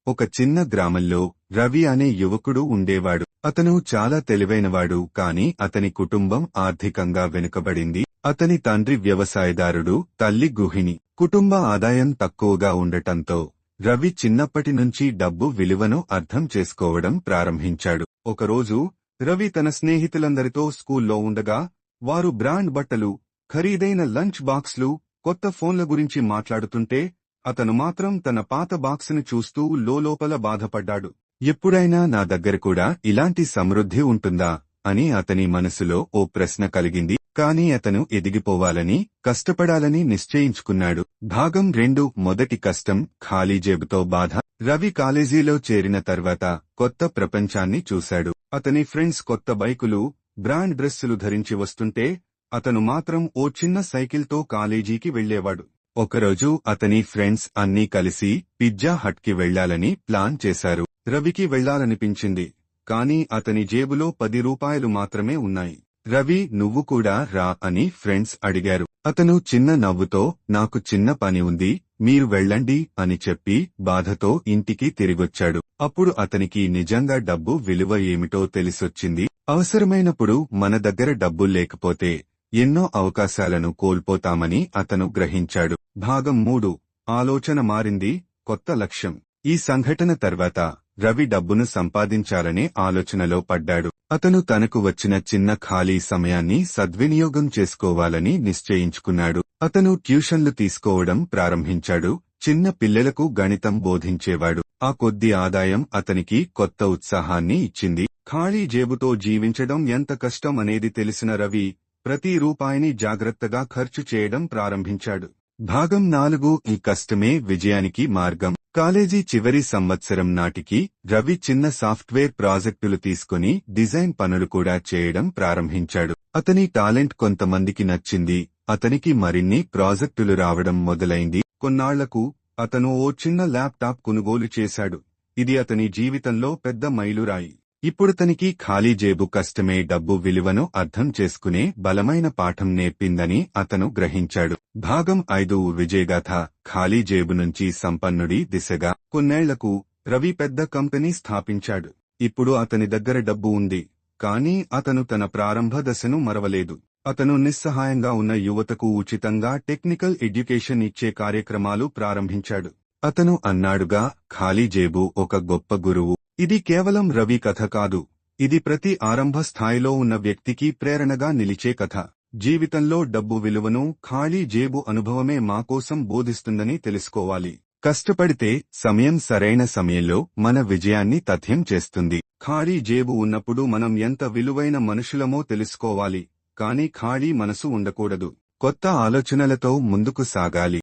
ఒక చిన్న గ్రామంలో రవి అనే యువకుడు ఉండేవాడు. అతను చాలా తెలివైనవాడు, కాని అతని కుటుంబం ఆర్థికంగా వెనుకబడింది. అతని తండ్రి వ్యవసాయదారుడు, తల్లి గృహిణి. కుటుంబ ఆదాయం తక్కువగా ఉండటంతో రవి చిన్నప్పటి నుంచి డబ్బు విలువను అర్థం చేసుకోవడం ప్రారంభించాడు. ఒకరోజు రవి తన స్నేహితులందరితో స్కూల్లో ఉండగా వారు బ్రాండ్ బట్టలు, ఖరీదైన లంచ్ బాక్స్లు, కొత్త ఫోన్ల గురించి మాట్లాడుతుంటే అతను మాత్రం తన పాత బాక్సును చూస్తూ లోలోపల బాధపడ్డాడు. ఎప్పుడైనా నా దగ్గర కూడా ఇలాంటి సమృద్ధి ఉంటుందా అని అతని మనసులో ఓ ప్రశ్న కలిగింది. కాని అతను ఎదిగిపోవాలని, కష్టపడాలని నిశ్చయించుకున్నాడు. భాగం 2. మొదటి కష్టం, ఖాళీ జేబుతో బాధ. రవి కాలేజీలో చేరిన తర్వాత కొత్త ప్రపంచాన్ని చూశాడు. అతని ఫ్రెండ్స్ కొత్త బైకులు, బ్రాండ్ డ్రెస్సులు ధరించి వస్తుంటే అతను మాత్రం ఓ చిన్న సైకిల్తో కాలేజీకి వెళ్లేవాడు. ఒకరోజు అతని ఫ్రెండ్స్ అన్నీ కలిసి పిజ్జా హట్కి వెళ్లాలని ప్లాన్ చేశారు. రవికి వెళ్లాలనిపించింది, కాని అతని జేబులో 10 రూపాయలు మాత్రమే ఉన్నాయి. రవి, నువ్వు కూడా రా అని ఫ్రెండ్స్ అడిగారు. అతను చిన్న నవ్వుతో, నాకు చిన్న పని ఉంది, మీరు వెళ్ళండి అని చెప్పి బాధతో ఇంటికి తిరిగొచ్చాడు. అప్పుడు అతనికి నిజంగా డబ్బు విలువ ఏమిటో తెలిసొచ్చింది. అవసరమైనప్పుడు మన దగ్గర డబ్బు లేకపోతే ఎన్నో అవకాశాలను కోల్పోతామని అతను గ్రహించాడు. భాగం 3. ఆలోచన మారింది, కొత్త లక్ష్యం. ఈ సంఘటన తర్వాత రవి డబ్బును సంపాదించాలనే ఆలోచనలో పడ్డాడు. అతను తనకు వచ్చిన చిన్న ఖాళీ సమయాన్ని సద్వినియోగం చేసుకోవాలని నిశ్చయించుకున్నాడు. అతను ట్యూషన్లు తీసుకోవడం ప్రారంభించాడు. చిన్న పిల్లలకు గణితం బోధించేవాడు. ఆ కొద్ది ఆదాయం అతనికి కొత్త ఉత్సాహాన్ని ఇచ్చింది. ఖాళీ జేబుతో జీవించడం ఎంత కష్టం అనేది తెలిసిన రవి ప్రతి రూపాయిని జాగ్రత్తగా ఖర్చు చేయడం ప్రారంభించాడు. భాగం 4. ఈ కష్టమే విజయానికి మార్గం. కాలేజీ చివరి సంవత్సరం నాటికి రవి చిన్న సాఫ్ట్వేర్ ప్రాజెక్టులు తీసుకుని డిజైన్ పనులు కూడా చేయడం ప్రారంభించాడు. అతని టాలెంట్ కొంతమందికి నచ్చింది. అతనికి మరిన్ని ప్రాజెక్టులు రావడం మొదలైంది. కొన్నాళ్లకు అతను ఓ చిన్న ల్యాప్టాప్ కొనుగోలు చేశాడు. ఇది అతని జీవితంలో పెద్ద మైలురాయి. ఇప్పుడతనికి ఖాళీ జేబు కష్టమే డబ్బు విలువను అర్థం చేసుకునే బలమైన పాఠం నేర్పిందని అతను గ్రహించాడు. భాగం 5. విజయగాథ, ఖాళీ జేబు నుంచి సంపన్నుడి దిశగా. కొన్నేళ్లకు రవి పెద్ద కంపెనీ స్థాపించాడు. ఇప్పుడు అతని దగ్గర డబ్బు ఉంది, కానీ అతను తన ప్రారంభ దశను మరవలేదు. అతను నిస్సహాయంగా ఉన్న యువతకు ఉచితంగా టెక్నికల్ ఎడ్యుకేషన్ ఇచ్చే కార్యక్రమాలు ప్రారంభించాడు. అతను అన్నాడుగా, ఖాళీ జేబు ఒక గొప్ప గురువు. ఇది కేవలం రవి కథ కాదు, ఇది ప్రతి ఆరంభ స్థాయిలో ఉన్న వ్యక్తికి ప్రేరణగా నిలిచే కథ. జీవితంలో డబ్బు విలువను ఖాళీ జేబు అనుభవమే మాకోసం బోధిస్తుందని తెలుసుకోవాలి. కష్టపడితే సమయం సరైన సమయంలో మన విజయాన్ని తథ్యం చేస్తుంది. ఖాళీ జేబు ఉన్నప్పుడు మనం ఎంత విలువైన మనుషులమో తెలుసుకోవాలి, కానీ ఖాళీ మనసు ఉండకూడదు. కొత్త ఆలోచనలతో ముందుకు సాగాలి.